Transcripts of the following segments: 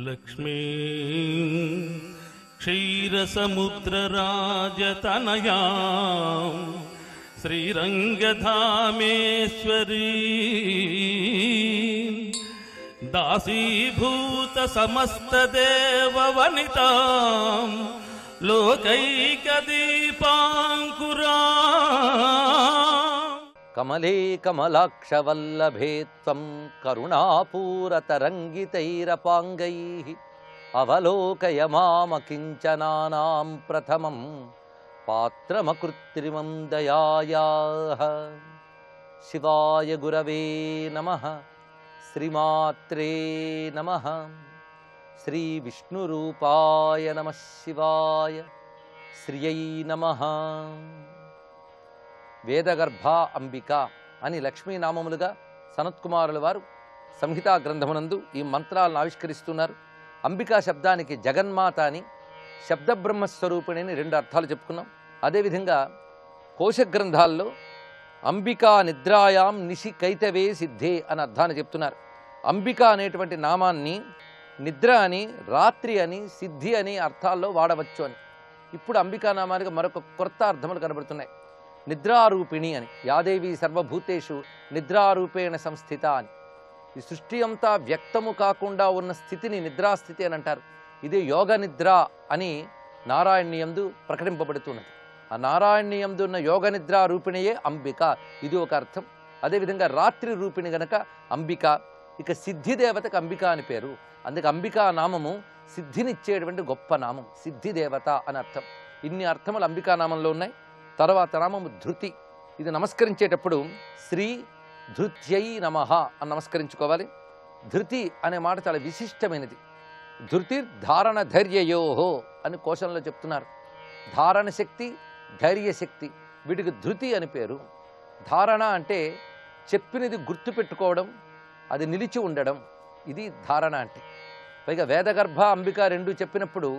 లక్ష్మీ క్షీరసముద్రరాజతనయా శ్రీరంగధామేశ్వరీ దాసీభూత సమస్తదేవవనితా లోకైకదీపాంకురా కమలే కమలాక్షవల్లభే త్వం కరుణాపూరతరంగితైరపాంగైః అవలోకయ మామకించనానాం ప్రథమం పాత్రమకృత్రిమం దయాయాః. శివాయ గురవే నమః. శ్రీమాత్రే నమః. శ్రీ విష్ణురూపాయ నమః శివాయ. శ్రియై నమః. వేదగర్భ అంబిక అని లక్ష్మీనామములుగా సనత్కుమారుల వారు సంహితా గ్రంథమునందు ఈ మంత్రాలను ఆవిష్కరిస్తున్నారు. అంబికా శబ్దానికి జగన్మాత అని, శబ్దబ్రహ్మస్వరూపిణి అని రెండు అర్థాలు చెప్పుకున్నాం. అదేవిధంగా కోశ గ్రంథాల్లో అంబికా నిద్రాయాం నిశి కైతవే సిద్ధే అని అర్థాన్ని చెప్తున్నారు. అంబిక అనేటువంటి నామాన్ని నిద్ర అని, రాత్రి అని, సిద్ధి అని అర్థాల్లో వాడవచ్చు అని. ఇప్పుడు అంబికా నామానికి మరొక కొత్త అర్థములు కనబడుతున్నాయి. నిద్రారూపిణి అని, యాదేవి సర్వభూతేషు నిద్రారూపేణ సంస్థిత అని. ఈ సృష్టి అంతా వ్యక్తము కాకుండా ఉన్న స్థితిని నిద్రాస్థితి అని అంటారు. ఇది యోగ నిద్ర అని నారాయణీయందు ప్రకటింపబడుతున్నది. ఆ నారాయణీయందు ఉన్న యోగ నిద్రా రూపిణియే అంబిక, ఇది ఒక అర్థం. అదేవిధంగా రాత్రి రూపిణి గనక అంబిక. ఇక సిద్ధిదేవతకు అంబిక అని పేరు. అందుకే అంబికా నామము సిద్ధినిచ్చేటువంటి గొప్ప నామం, సిద్ధిదేవత అని అర్థం. ఇన్ని అర్థములు అంబికా నామంలో ఉన్నాయి. తర్వాత నామము ధృతి. ఇది నమస్కరించేటప్పుడు శ్రీ ధృత్యై నమః అని నమస్కరించుకోవాలి. ధృతి అనే మాట చాలా విశిష్టమైనది. ధృతి ధారణ ధైర్యయోహో అని కోశంలో చెప్తున్నారు. ధారణ శక్తి, ధైర్యశక్తి, వీటికి ధృతి అని పేరు. ధారణ అంటే చెప్పినది గుర్తుపెట్టుకోవడం, అది నిలిచి ఉండడం, ఇది ధారణ అంటే. పైగా వేదగర్భ అంబిక రెండు చెప్పినప్పుడు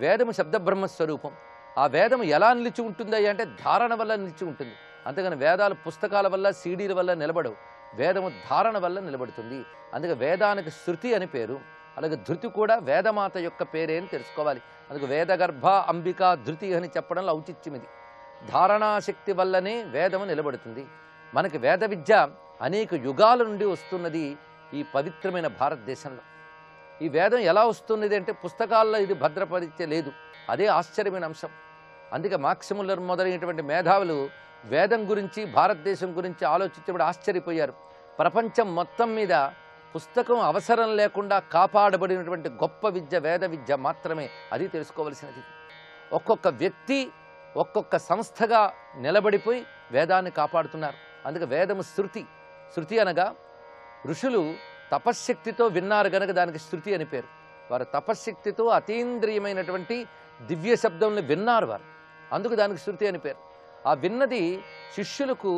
వేదము శబ్దబ్రహ్మస్వరూపం. ఆ వేదము ఎలా నిలిచి ఉంటుంది అంటే ధారణ వల్ల నిలిచి ఉంటుంది. అంతేగాని వేదాలు పుస్తకాల వల్ల, సీడీల వల్ల నిలబడవు. వేదము ధారణ వల్ల నిలబడుతుంది. అందుకే వేదానికి శృతి అని పేరు. అలాగే ధృతి కూడా వేదమాత యొక్క పేరే అని తెలుసుకోవాలి. అందుకే వేదగర్భ అంబిక ధృతి అని చెప్పడంలో ఔచిత్యం ఇది. ధారణాశక్తి వల్లనే వేదము నిలబడుతుంది. మనకి వేద విద్య అనేక యుగాల నుండి వస్తున్నది ఈ పవిత్రమైన భారతదేశంలో. ఈ వేదం ఎలా వస్తున్నది అంటే పుస్తకాల్లో ఇది భద్రపరిచలేదు. అదే ఆశ్చర్యమైన అంశం. అందుకే మాక్సిముల్లర్ మొదలైనటువంటి మేధావులు వేదం గురించి, భారతదేశం గురించి ఆలోచించబడి ఆశ్చర్యపోయారు. ప్రపంచం మొత్తం మీద పుస్తకం అవసరం లేకుండా కాపాడబడినటువంటి గొప్ప విద్య వేద విద్య మాత్రమే. అది తెలుసుకోవలసినది. ఒక్కొక్క వ్యక్తి ఒక్కొక్క సంస్థగా నిలబడిపోయి వేదాన్ని కాపాడుతున్నారు. అందుకే వేదము శృతి. శృతి అనగా ఋషులు తపశ్శక్తితో విన్నారు గనక దానికి శృతి అని పేరు. వారు తపశ్శక్తితో అతీంద్రియమైనటువంటి దివ్య శబ్దంలో విన్నారు వారు, అందుకు దానికి శృతి అని పేరు. ఆ విన్నది శిష్యులకు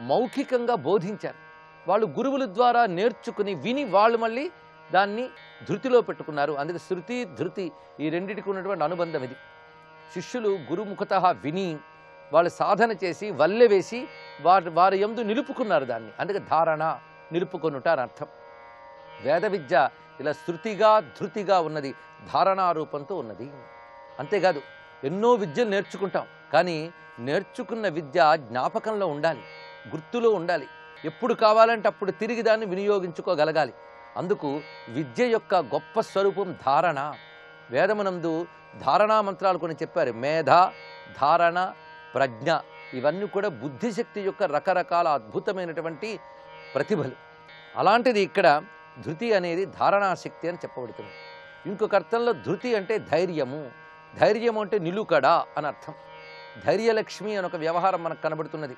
మౌఖికంగా బోధించారు. వాళ్ళు గురువుల ద్వారా నేర్చుకుని విని వాళ్ళు మళ్ళీ దాన్ని ధృతిలో పెట్టుకున్నారు. అందుకే శృతి ధృతి ఈ రెండింటికి ఉన్నటువంటి అనుబంధం ఇది. శిష్యులు గురుముఖతః విని వాళ్ళు సాధన చేసి వల్లె వేసి వారి యందు నిలుపుకున్నారు దాన్ని. అందుకే ధారణ, నిలుపుకొనుట అని అర్థం. వేద విద్య ఇలా శృతిగా ధృతిగా ఉన్నది, ధారణారూపంతో ఉన్నది. అంతేకాదు ఎన్నో విద్యలు నేర్చుకుంటాం, కానీ నేర్చుకున్న విద్య జ్ఞాపకంలో ఉండాలి, గుర్తులో ఉండాలి. ఎప్పుడు కావాలంటే అప్పుడు తిరిగి దాన్ని వినియోగించుకోగలగాలి. అందుకు విద్య యొక్క గొప్ప స్వరూపం ధారణ. వేదమునందు ధారణా మంత్రాలు కొన్ని చెప్పారు. మేధ, ధారణ, ప్రజ్ఞ, ఇవన్నీ కూడా బుద్ధిశక్తి యొక్క రకరకాల అద్భుతమైనటువంటి ప్రతిభలు. అలాంటిది ఇక్కడ ధృతి అనేది ధారణాశక్తి అని చెప్పబడుతుంది. ఇంకొక అర్థంలో ధృతి అంటే ధైర్యము. ధైర్యము అంటే నిలుకడ అని అర్థం. ధైర్యలక్ష్మి అని ఒక వ్యవహారం మనకు కనబడుతున్నది.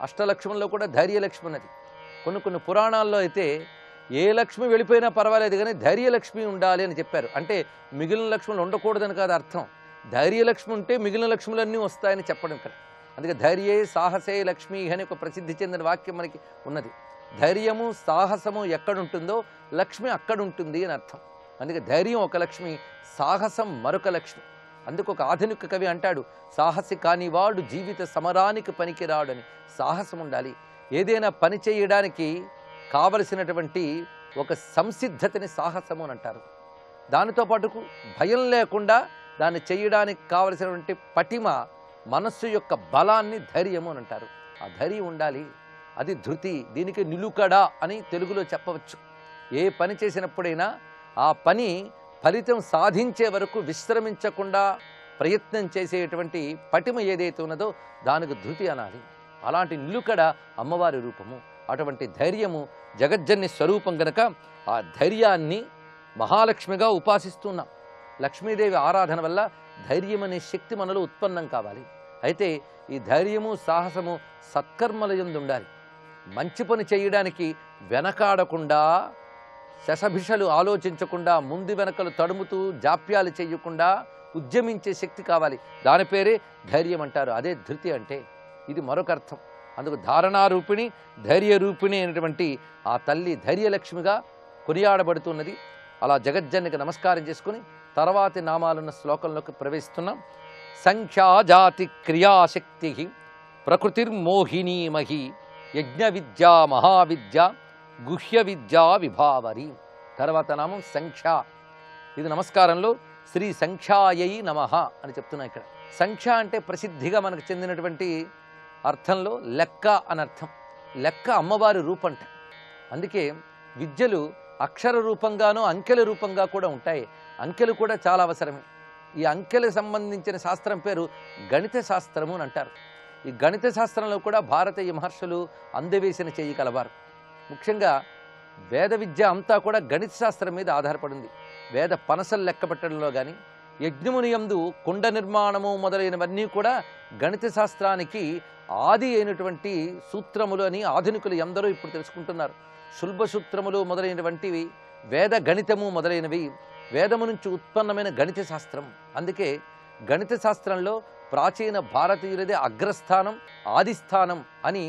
అష్టలక్ష్మంలో కూడా ధైర్యలక్ష్మి ఉన్నది. కొన్ని పురాణాల్లో అయితే ఏ లక్ష్మి వెళ్ళిపోయినా పర్వాలేదు కానీ ధైర్యలక్ష్మి ఉండాలి అని చెప్పారు. అంటే మిగిలిన లక్ష్ములు ఉండకూడదని కాదు అర్థం. ధైర్యలక్ష్మి ఉంటే మిగిలిన లక్ష్ములన్నీ వస్తాయని చెప్పడం ఇక్కడ. అందుకే ధైర్యే సాహసే లక్ష్మి అని ఒక ప్రసిద్ధి చెందిన వాక్యం మనకి ఉన్నది. ధైర్యము సాహసము ఎక్కడుంటుందో లక్ష్మి అక్కడ ఉంటుంది అని అర్థం. అందుకే ధైర్యం ఒక లక్ష్మి, సాహసం మరొక లక్ష్మి. అందుకు ఒక ఆధునిక కవి అంటాడు, సాహసి కానివాడు జీవిత సమరానికి పనికిరాడని. సాహసం ఉండాలి. ఏదైనా పని చేయడానికి కావలసినటువంటి ఒక సంసిద్ధతని సాహసము అని అంటారు. దానితో పాటుకు భయం లేకుండా దాన్ని చేయడానికి కావలసినటువంటి పటిమ, మనస్సు యొక్క బలాన్ని ధైర్యము అని అంటారు. ఆ ధైర్యం ఉండాలి, అది ధృతి. దీనికి నిలుకడ అని తెలుగులో చెప్పవచ్చు. ఏ పని చేసినప్పుడైనా ఆ పని ఫలితం సాధించే వరకు విశ్రమించకుండా ప్రయత్నం చేసేటువంటి పటిమ ఏదైతే ఉన్నదో దానికి ధృతి అనాలి. అలాంటి నిలుకడ అమ్మవారి రూపము. అటువంటి ధైర్యము జగజ్జన్య స్వరూపం గనక ఆ ధైర్యాన్ని మహాలక్ష్మిగా ఉపాసిస్తున్నాం. లక్ష్మీదేవి ఆరాధన వల్ల ధైర్యం అనే శక్తి మనలో ఉత్పన్నం కావాలి. అయితే ఈ ధైర్యము, సాహసము సత్కర్మల యందు ఉండాలి. మంచి పని చేయడానికి వెనకాడకుండా, శశభిషలు ఆలోచించకుండా, ముందు వెనకలు తడుముతూ జాప్యాలు చేయకుండా ఉద్యమించే శక్తి కావాలి. దాని పేరే ధైర్యం అంటారు. అదే ధృతి అంటే. ఇది మరొక అర్థం. అందుకు ధారణారూపిణి, ధైర్యరూపిణి అయినటువంటి ఆ తల్లి ధైర్యలక్ష్మిగా కొనియాడబడుతున్నది. అలా జగజ్జన్యకి నమస్కారం చేసుకుని తర్వాతి నామాలున్న శ్లోకంలోకి ప్రవేశిస్తున్నాం. సంఖ్యాజాతి క్రియాశక్తి ప్రకృతిర్మోహినీమహి యజ్ఞ విద్యా మహావిద్య గుహ్య విద్యా విభావరి. తర్వాత నామం సంఖ్య. ఇది నమస్కారంలో శ్రీ సంఖ్యాయై నమః అని చెప్తున్నా. ఇక్కడ సంఖ్య అంటే ప్రసిద్ధిగా మనకు చెందినటువంటి అర్థంలో లెక్క అని అర్థం. లెక్క అమ్మవారి రూపంట. అందుకే విద్యలు అక్షర రూపంగానూ అంకెల రూపంగా కూడా ఉంటాయి. అంకెలు కూడా చాలా అవసరమే. ఈ అంకెలకు సంబంధించిన శాస్త్రం పేరు గణిత శాస్త్రము అని అంటారు. ఈ గణిత శాస్త్రంలో కూడా భారతీయ మహర్షులు అందవేసిన చేయి కలవారు. ముఖ్యంగా వేద విద్య అంతా కూడా గణిత శాస్త్రం మీద ఆధారపడింది. వేద పనసలు లెక్క పెట్టడంలో కానీ, యజ్ఞమునియందు కుండ నిర్మాణము మొదలైనవన్నీ కూడా గణిత శాస్త్రానికి ఆది అయినటువంటి సూత్రములు అని ఆధునికులు ఎందరో ఇప్పుడు తెలుసుకుంటున్నారు. శుల్భ సూత్రములు మొదలైనటువంటివి, వేద గణితము మొదలైనవి వేదము నుంచి ఉత్పన్నమైన గణిత శాస్త్రం. అందుకే గణిత శాస్త్రంలో ప్రాచీన భారతీయులదే అగ్రస్థానం, ఆదిస్థానం అని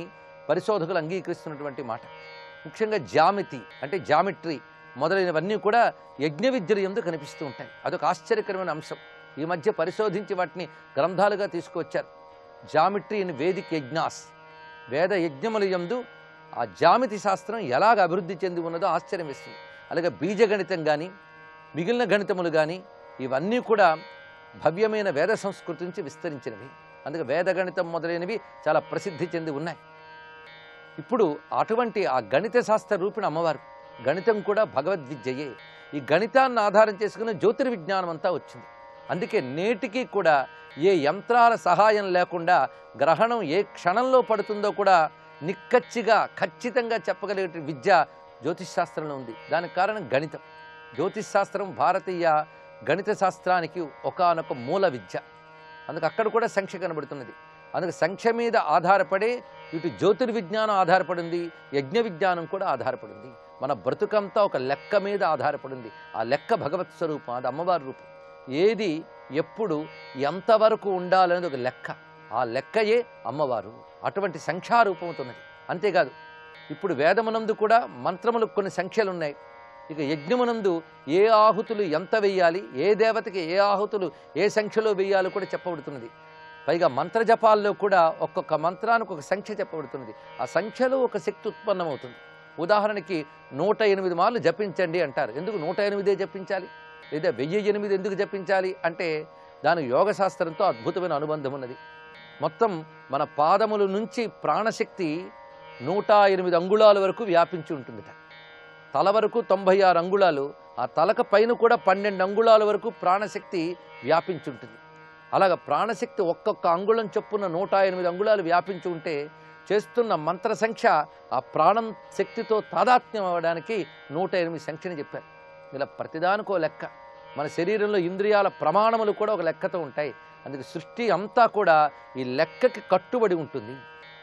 పరిశోధకులు అంగీకరిస్తున్నటువంటి మాట. ముఖ్యంగా జ్యామితి అంటే జామెట్రీ మొదలైనవన్నీ కూడా యజ్ఞ విద్యల యందు కనిపిస్తూ ఉంటాయి. అదొక ఆశ్చర్యకరమైన అంశం. ఈ మధ్య పరిశోధించి వాటిని గ్రంథాలుగా తీసుకువచ్చారు. జామెట్రీ ఇన్ వేదిక్ యజ్ఞాస్, వేద యజ్ఞముల యందు ఆ జామితి శాస్త్రం ఎలాగ అభివృద్ధి చెంది ఉన్నదో ఆశ్చర్యం వేస్తుంది. అలాగే బీజగణితం కానీ, మిగిలిన గణితములు కానీ ఇవన్నీ కూడా భవ్యమైన వేద సంస్కృతి నుంచి విస్తరించినవి. అందుకే వేదగణితం మొదలైనవి చాలా ప్రసిద్ధి చెంది ఉన్నాయి. ఇప్పుడు అటువంటి ఆ గణిత శాస్త్ర రూపిణ అమ్మవారు. గణితం కూడా భగవద్విద్యయే. ఈ గణితాన్ని ఆధారం చేసుకుని జ్యోతిర్విజ్ఞానం అంతా వచ్చింది. అందుకే నేటికి కూడా ఏ యంత్రాల సహాయం లేకుండా గ్రహణం ఏ క్షణంలో పడుతుందో కూడా నిక్కచ్చిగా ఖచ్చితంగా చెప్పగలిగే విద్య జ్యోతిష్ శాస్త్రంలో ఉంది. దానికి కారణం గణితం. జ్యోతిష్ శాస్త్రం భారతీయ గణిత శాస్త్రానికి ఒకానొక మూల విద్య. అందుకు అక్కడ కూడా సంఖ్య కనబడుతున్నది. అందుకు సంఖ్య మీద ఆధారపడే ఇటు జ్యోతిర్విజ్ఞానం ఆధారపడింది, యజ్ఞ విజ్ఞానం కూడా ఆధారపడింది. మన బ్రతుకంతా ఒక లెక్క మీద ఆధారపడింది. ఆ లెక్క భగవత్ స్వరూపం, అది అమ్మవారి రూపం. ఏది ఎప్పుడు ఎంతవరకు ఉండాలనేది ఒక లెక్క. ఆ లెక్కయే అమ్మవారు. అటువంటి సంఖ్యారూపమవుతున్నది. అంతేకాదు, ఇప్పుడు వేదమునందు కూడా మంత్రములకు కొన్ని సంఖ్యలు ఉన్నాయి. ఇక యజ్ఞమునందు ఏ ఆహుతులు ఎంత వెయ్యాలి, ఏ దేవతకి ఏ ఆహుతులు ఏ సంఖ్యలో వెయ్యాలో కూడా చెప్పబడుతున్నది. పైగా మంత్రజపాల్లో కూడా ఒక్కొక్క మంత్రానికి ఒక సంఖ్య చెప్పబడుతున్నది. ఆ సంఖ్యలో ఒక శక్తి ఉత్పన్నమవుతుంది. ఉదాహరణకి 108 మార్లు జపించండి అంటారు. ఎందుకు 108 జపించాలి, లేదా 1008 ఎందుకు జపించాలి అంటే దాని యోగశాస్త్రంతో అద్భుతమైన అనుబంధం ఉన్నది. మొత్తం మన పాదముల నుంచి ప్రాణశక్తి 108 అంగుళాల వరకు వ్యాపించి ఉంటుందిట. తల వరకు 96 అంగుళాలు, ఆ తలకు పైన కూడా 12 అంగుళాల వరకు ప్రాణశక్తి వ్యాపించి ఉంటుంది. అలాగ ప్రాణశక్తి ఒక్కొక్క అంగుళం చొప్పున 108 అంగుళాలు వ్యాపించి ఉంటే చేస్తున్న మంత్ర సంఖ్య ఆ ప్రాణం శక్తితో తాదాత్మ్యం అవ్వడానికి 108 సంఖ్యని చెప్పారు. ఇలా ప్రతిదానికో లెక్క. మన శరీరంలో ఇంద్రియాల ప్రమాణములు కూడా ఒక లెక్కతో ఉంటాయి. అందుకే సృష్టి అంతా కూడా ఈ లెక్కకి కట్టుబడి ఉంటుంది.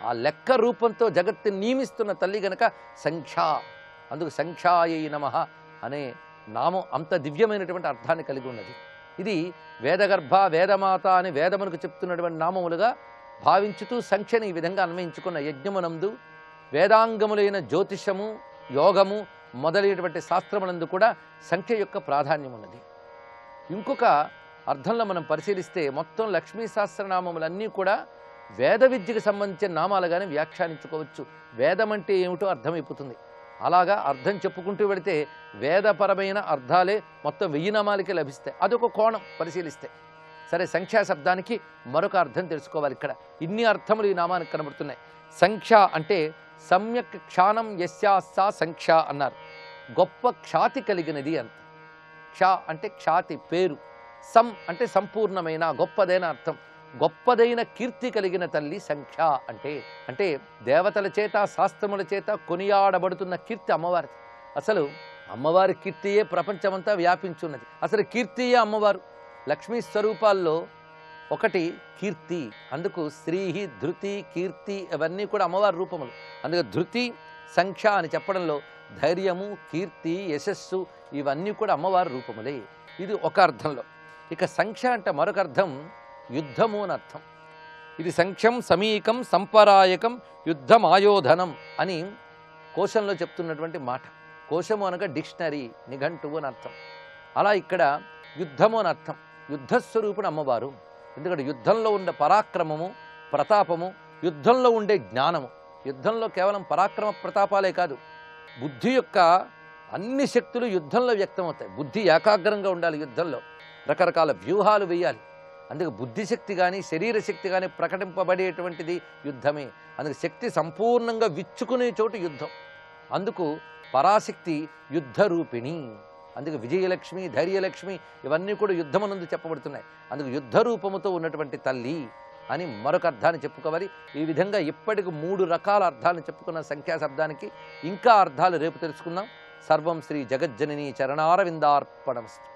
ఆ లెక్క రూపంతో జగత్తుని నియమిస్తున్న తల్లి గనక సంఖ్య. అందుకు సంఖ్యాయై నమః అనే నామం అంత దివ్యమైనటువంటి అర్థాన్ని కలిగి ఉన్నది. ఇది వేదగర్భ, వేదమాత అని వేదమునకు చెప్తున్నటువంటి నామములుగా భావించుతూ సంఖ్యని ఈ విధంగా అన్వయించుకున్న యజ్ఞమునందు వేదాంగములైన జ్యోతిషము, యోగము మొదలైనటువంటి శాస్త్రమునందు కూడా సంఖ్య యొక్క ప్రాధాన్యం ఉన్నది. ఇంకొక అర్థంలో మనం పరిశీలిస్తే మొత్తం లక్ష్మీ సహస్రనామములన్నీ కూడా వేద విద్యకు సంబంధించిన నామాలుగానే వ్యాఖ్యానించుకోవచ్చు. వేదం అంటే ఏమిటో అర్థమైపోతుంది. అలాగా అర్థం చెప్పుకుంటూ వెళితే వేదపరమైన అర్థాలే మొత్తం 1000 నామాలకి లభిస్తాయి. అదొక కోణం పరిశీలిస్తే. సరే, సంఖ్యా శబ్దానికి మరొక అర్థం తెలుసుకోవాలి. ఇక్కడ ఇన్ని అర్థములు ఈ నామానికి కనబడుతున్నాయి. సంఖ్య అంటే సమ్యక్ క్షానం యస్యాస్సా సంఖ్య అన్నారు. గొప్ప ఖ్యాతి కలిగినది అంత. క్ష అంటే ఖ్యాతి, పేరు. సం అంటే సంపూర్ణమైన, గొప్పదైన అర్థం. గొప్పదైన కీర్తి కలిగిన తల్లి సంఖ్య అంటే. అంటే దేవతల చేత, శాస్త్రముల చేత కొనియాడబడుతున్న కీర్తి అమ్మవారిది. అసలు అమ్మవారి కీర్తియే ప్రపంచమంతా వ్యాపించున్నది. అసలు కీర్తియే అమ్మవారు. లక్ష్మీ స్వరూపాల్లో ఒకటి కీర్తి. అందుకు శ్రీహి, ధృతి, కీర్తి ఇవన్నీ కూడా అమ్మవారి రూపములు. అందుకే ధృతి, సంఖ్య అని చెప్పడంలో ధైర్యము, కీర్తి, యశస్సు ఇవన్నీ కూడా అమ్మవారి రూపములే. ఇది ఒక అర్థంలో. ఇక సంఖ్య అంటే మరొక అర్థం యుద్ధము అని అర్థం. ఇది సంఖ్యం సమీకం సంపరాయకం యుద్ధమాయోధనం అని కోశంలో చెప్తున్నటువంటి మాట. కోశము అనగా డిక్షనరీ, నిఘంటువు అని అర్థం. అలా ఇక్కడ యుద్ధము అని అర్థం. యుద్ధస్వరూపుడు అమ్మవారు. ఎందుకంటే యుద్ధంలో ఉండే పరాక్రమము, ప్రతాపము, యుద్ధంలో ఉండే జ్ఞానము. యుద్ధంలో కేవలం పరాక్రమ ప్రతాపాలే కాదు, బుద్ధి యొక్క అన్ని శక్తులు యుద్ధంలో వ్యక్తమవుతాయి. బుద్ధి ఏకాగ్రంగా ఉండాలి. యుద్ధంలో రకరకాల వ్యూహాలు వేయాలి. అందుకే బుద్ధిశక్తి కానీ శరీరశక్తి కానీ ప్రకటింపబడేటువంటిది యుద్ధమే. అందుకే శక్తి సంపూర్ణంగా విచ్చుకునే చోటు యుద్ధం. అందుకు పరాశక్తి యుద్ధరూపిణి. అందుకే విజయలక్ష్మి, ధైర్యలక్ష్మి ఇవన్నీ కూడా యుద్ధమునందు చెప్పబడుతున్నాయి. అందుకు యుద్ధ రూపముతో ఉన్నటువంటి తల్లి అని మరొక అర్థాన్ని చెప్పుకోవాలి. ఈ విధంగా ఇప్పటికి 3 రకాల అర్థాలను చెప్పుకున్న సంఖ్యా శబ్దానికి ఇంకా అర్థాలు రేపు తెలుసుకుందాం. సర్వం శ్రీ జగజ్జనని చరణారవిందార్పణమస్తు.